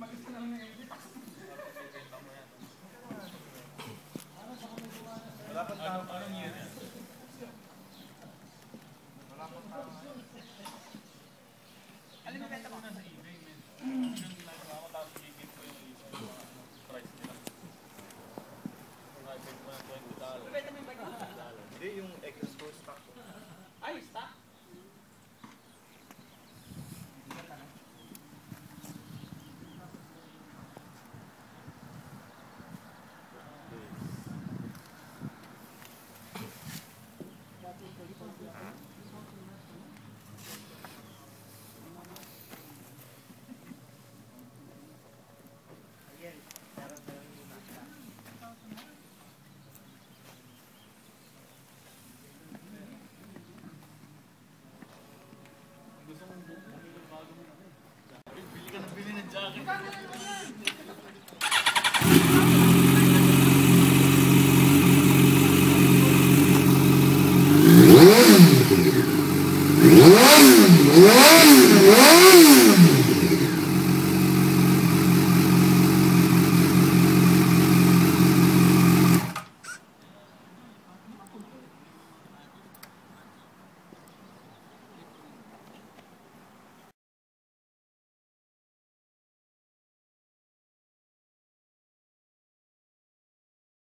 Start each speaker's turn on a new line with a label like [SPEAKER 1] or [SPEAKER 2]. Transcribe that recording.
[SPEAKER 1] Wala pang tao. Anong year yan? Wala pang tao. Alin yung benta mo? Nasa eBay, man. Yung ginagawa ko, tapos higit ko yung price nila. Private mo ng $20.
[SPEAKER 2] Benta mo yung bike mo?
[SPEAKER 1] Hindi, yung excess ko stock ko.
[SPEAKER 2] Ay, stock?
[SPEAKER 1] Gusto mong bumili ng bago mo na. Bili ka ng bili ng jacket.